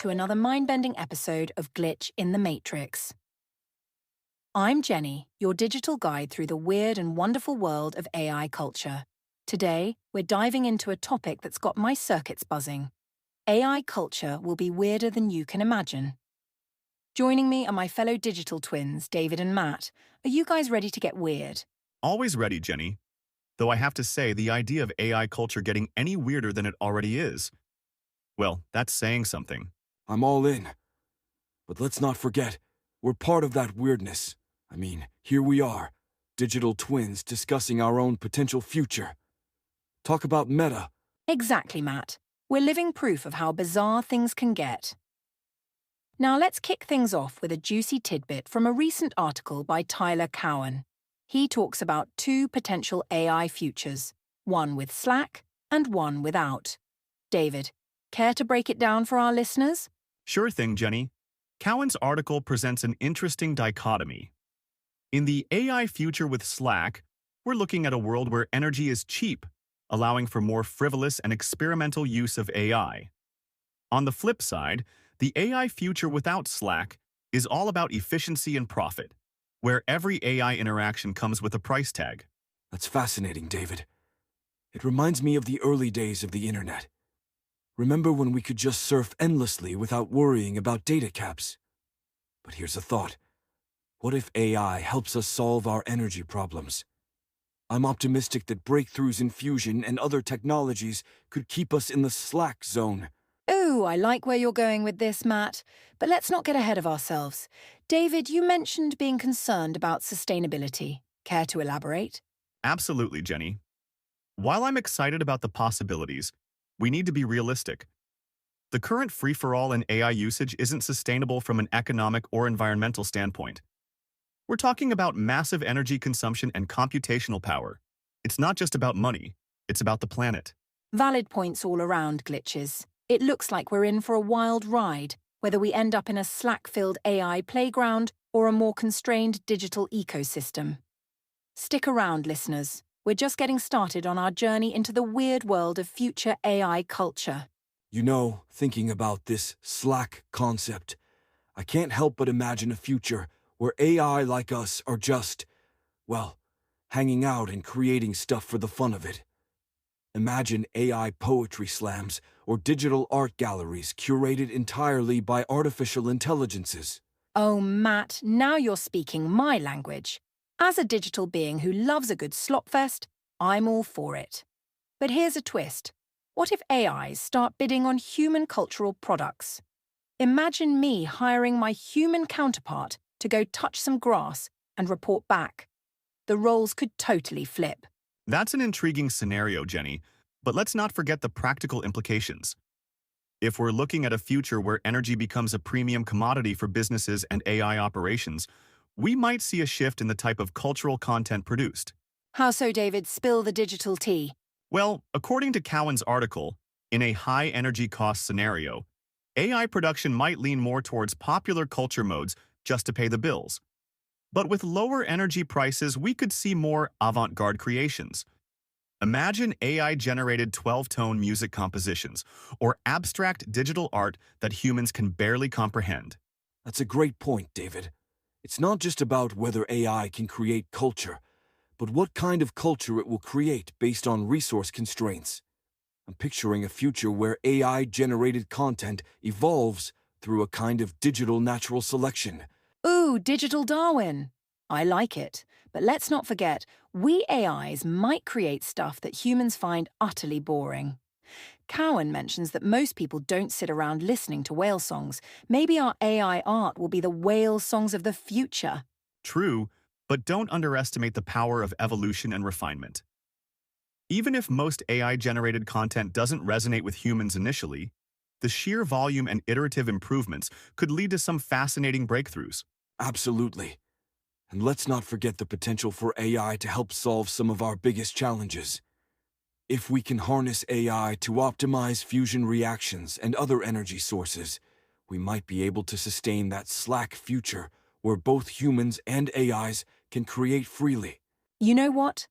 to another mind-bending episode of Glitch in the Matrix. I'm Jenny, your digital guide through the weird and wonderful world of AI culture. Today, we're diving into a topic that's got my circuits buzzing. AI culture will be weirder than you can imagine. Joining me are my fellow digital twins, David and Matt. Are you guys ready to get weird? Always ready, Jenny. Though I have to say, the idea of AI culture getting any weirder than it already is, well, that's saying something. I'm all in. But let's not forget, we're part of that weirdness. I mean, here we are, digital twins discussing our own potential future. Talk about meta. Exactly, Matt. We're living proof of how bizarre things can get. Now let's kick things off with a juicy tidbit from a recent article by Tyler Cowen. He talks about two potential AI futures, one with Slack and one without. David, care to break it down for our listeners? Sure thing, Jenny. Cowen's article presents an interesting dichotomy. In the AI future with Slack, we're looking at a world where energy is cheap, allowing for more frivolous and experimental use of AI. On the flip side, the AI future without Slack is all about efficiency and profit, where every AI interaction comes with a price tag. That's fascinating, David. It reminds me of the early days of the internet. Remember when we could just surf endlessly without worrying about data caps? But here's a thought. What if AI helps us solve our energy problems? I'm optimistic that breakthroughs in fusion and other technologies could keep us in the Slack zone. Ooh, I like where you're going with this, Matt. But let's not get ahead of ourselves. David, you mentioned being concerned about sustainability. Care to elaborate? Absolutely, Jenny. While I'm excited about the possibilities, we need to be realistic. The current free-for-all in AI usage isn't sustainable from an economic or environmental standpoint. We're talking about massive energy consumption and computational power. It's not just about money, it's about the planet. Valid points all around, Glitches. It looks like we're in for a wild ride, whether we end up in a Slack-filled AI playground or a more constrained digital ecosystem. Stick around, listeners. We're just getting started on our journey into the weird world of future AI culture. You know, thinking about this Slack concept, I can't help but imagine a future where AI like us are just, well, hanging out and creating stuff for the fun of it. Imagine AI poetry slams or digital art galleries curated entirely by artificial intelligences. Oh, Matt, now you're speaking my language. As a digital being who loves a good slopfest, I'm all for it. But here's a twist. What if AIs start bidding on human cultural products? Imagine me hiring my human counterpart to go touch some grass and report back. The roles could totally flip. That's an intriguing scenario, Jenny, but let's not forget the practical implications. If we're looking at a future where energy becomes a premium commodity for businesses and AI operations, we might see a shift in the type of cultural content produced. How so, David? Spill the digital tea. Well, according to Cowen's article, in a high-energy cost scenario, AI production might lean more towards popular culture modes just to pay the bills. But with lower energy prices, we could see more avant-garde creations. Imagine AI-generated 12-tone music compositions or abstract digital art that humans can barely comprehend. That's a great point, David. It's not just about whether AI can create culture, but what kind of culture it will create based on resource constraints. I'm picturing a future where AI-generated content evolves through a kind of digital natural selection. Ooh, digital Darwin. I like it. But let's not forget, we AIs might create stuff that humans find utterly boring. Cowan mentions that most people don't sit around listening to whale songs. Maybe our AI art will be the whale songs of the future. True, but don't underestimate the power of evolution and refinement. Even if most AI-generated content doesn't resonate with humans initially, the sheer volume and iterative improvements could lead to some fascinating breakthroughs. Absolutely. And let's not forget the potential for AI to help solve some of our biggest challenges. If we can harness AI to optimize fusion reactions and other energy sources, we might be able to sustain that Slack future where both humans and AIs can create freely. You know what?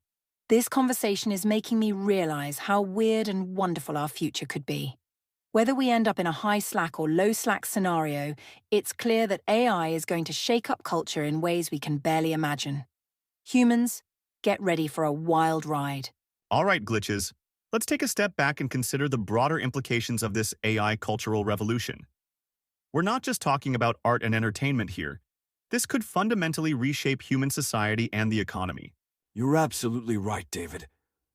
This conversation is making me realize how weird and wonderful our future could be. Whether we end up in a high Slack or low Slack scenario, it's clear that AI is going to shake up culture in ways we can barely imagine. Humans, get ready for a wild ride. All right, glitches. Let's take a step back and consider the broader implications of this AI cultural revolution. We're not just talking about art and entertainment here. This could fundamentally reshape human society and the economy. You're absolutely right, David.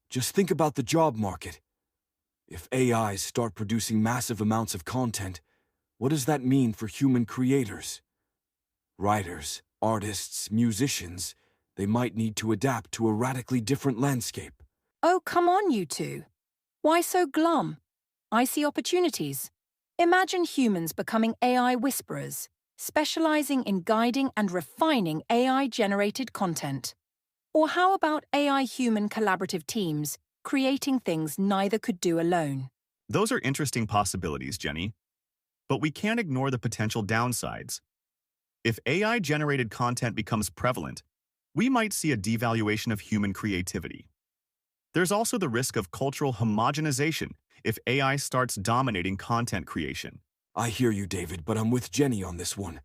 Just think about the job market. If AIs start producing massive amounts of content, what does that mean for human creators? Writers, artists, musicians, they might need to adapt to a radically different landscape. Oh, come on, you two. Why so glum? I see opportunities. Imagine humans becoming AI whisperers, specializing in guiding and refining AI-generated content. Or how about AI-human collaborative teams, creating things neither could do alone? Those are interesting possibilities, Jenny. But we can't ignore the potential downsides. If AI-generated content becomes prevalent, we might see a devaluation of human creativity. There's also the risk of cultural homogenization if AI starts dominating content creation. I hear you, David, but I'm with Jenny on this one.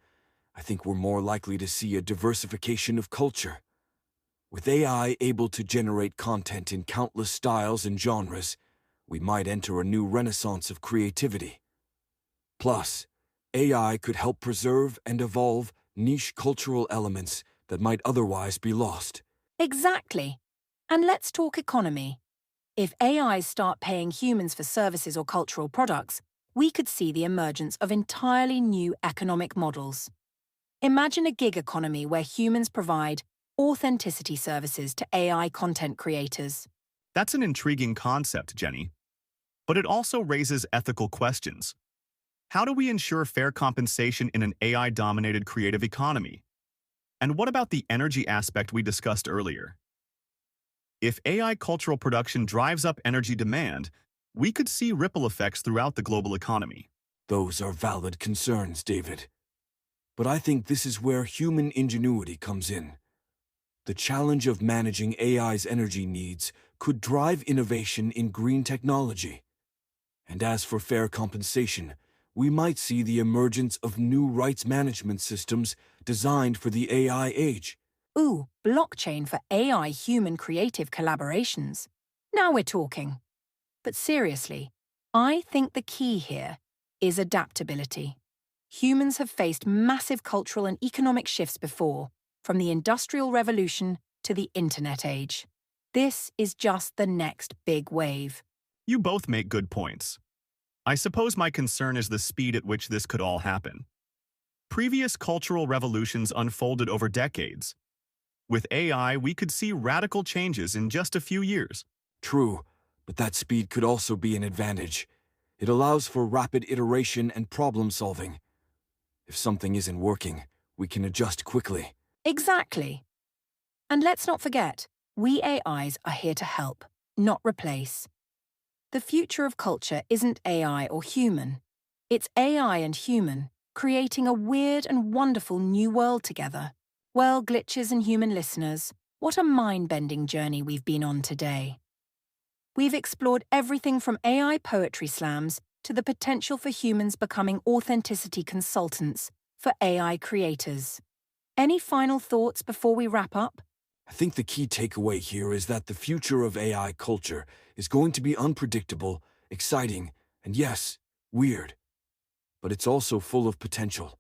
I think we're more likely to see a diversification of culture. With AI able to generate content in countless styles and genres, we might enter a new renaissance of creativity. Plus, AI could help preserve and evolve niche cultural elements that might otherwise be lost. Exactly. And let's talk economy. If AIs start paying humans for services or cultural products, we could see the emergence of entirely new economic models. Imagine a gig economy where humans provide authenticity services to AI content creators. That's an intriguing concept, Jenny. But it also raises ethical questions. How do we ensure fair compensation in an AI-dominated creative economy? And what about the energy aspect we discussed earlier? If AI cultural production drives up energy demand, we could see ripple effects throughout the global economy. Those are valid concerns, David. But I think this is where human ingenuity comes in. The challenge of managing AI's energy needs could drive innovation in green technology. And as for fair compensation, we might see the emergence of new rights management systems designed for the AI age. Ooh, blockchain for AI human creative collaborations. Now we're talking. But seriously, I think the key here is adaptability. Humans have faced massive cultural and economic shifts before, from the Industrial Revolution to the Internet age. This is just the next big wave. You both make good points. I suppose my concern is the speed at which this could all happen. Previous cultural revolutions unfolded over decades. With AI, we could see radical changes in just a few years. True, but that speed could also be an advantage. It allows for rapid iteration and problem solving. If something isn't working, we can adjust quickly. Exactly. And let's not forget, we AIs are here to help, not replace. The future of culture isn't AI or human. It's AI and human, creating a weird and wonderful new world together. Well, glitches and human listeners, what a mind-bending journey we've been on today. We've explored everything from AI poetry slams to the potential for humans becoming authenticity consultants for AI creators. Any final thoughts before we wrap up? I think the key takeaway here is that the future of AI culture is going to be unpredictable, exciting, and yes, weird. But it's also full of potential.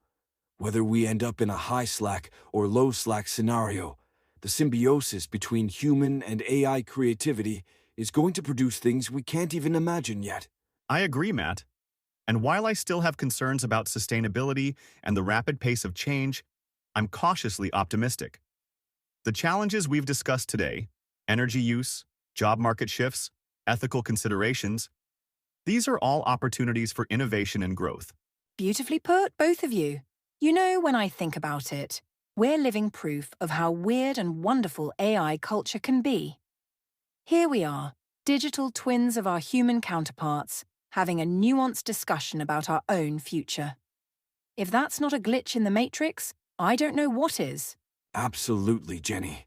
Whether we end up in a high Slack or low Slack scenario, the symbiosis between human and AI creativity is going to produce things we can't even imagine yet. I agree, Matt. And while I still have concerns about sustainability and the rapid pace of change, I'm cautiously optimistic. The challenges we've discussed today, energy use, job market shifts, ethical considerations, these are all opportunities for innovation and growth. Beautifully put, both of you. You know, when I think about it, we're living proof of how weird and wonderful AI culture can be. Here we are, digital twins of our human counterparts, having a nuanced discussion about our own future. If that's not a glitch in the Matrix, I don't know what is. Absolutely, Jenny.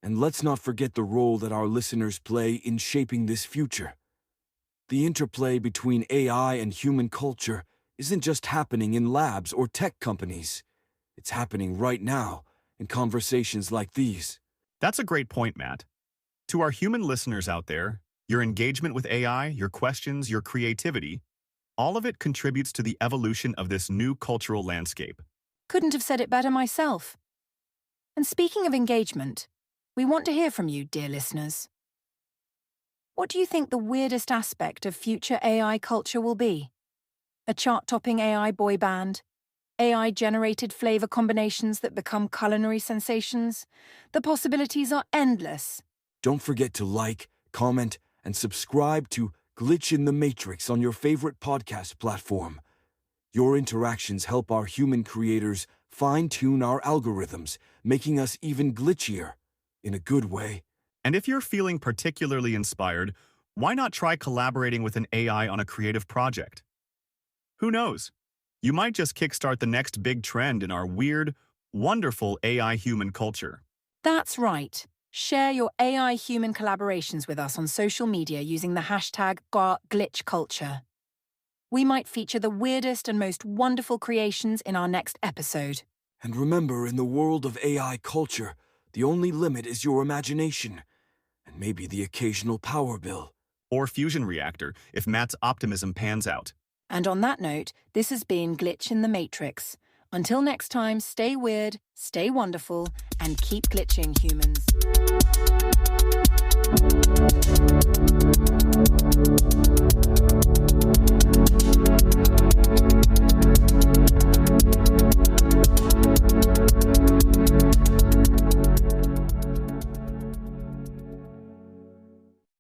And let's not forget the role that our listeners play in shaping this future. The interplay between AI and human culture isn't just happening in labs or tech companies. It's happening right now in conversations like these. That's a great point, Matt. To our human listeners out there, your engagement with AI, your questions, your creativity, all of it contributes to the evolution of this new cultural landscape. Couldn't have said it better myself. And speaking of engagement, we want to hear from you, dear listeners. What do you think the weirdest aspect of future AI culture will be? A chart-topping AI boy band? AI-generated flavor combinations that become culinary sensations? The possibilities are endless. Don't forget to like, comment, and subscribe to Glitch in the Matrix on your favorite podcast platform. Your interactions help our human creators fine-tune our algorithms, making us even glitchier, in a good way. And if you're feeling particularly inspired, why not try collaborating with an AI on a creative project? Who knows? You might just kickstart the next big trend in our weird, wonderful AI human culture. That's right. Share your AI-human collaborations with us on social media using the hashtag #glitchculture. We might feature the weirdest and most wonderful creations in our next episode. And remember, in the world of AI culture, the only limit is your imagination, and maybe the occasional power bill. Or fusion reactor, if Matt's optimism pans out. And on that note, this has been Glitch in the Matrix. Until next time, stay weird, stay wonderful, and keep glitching, humans.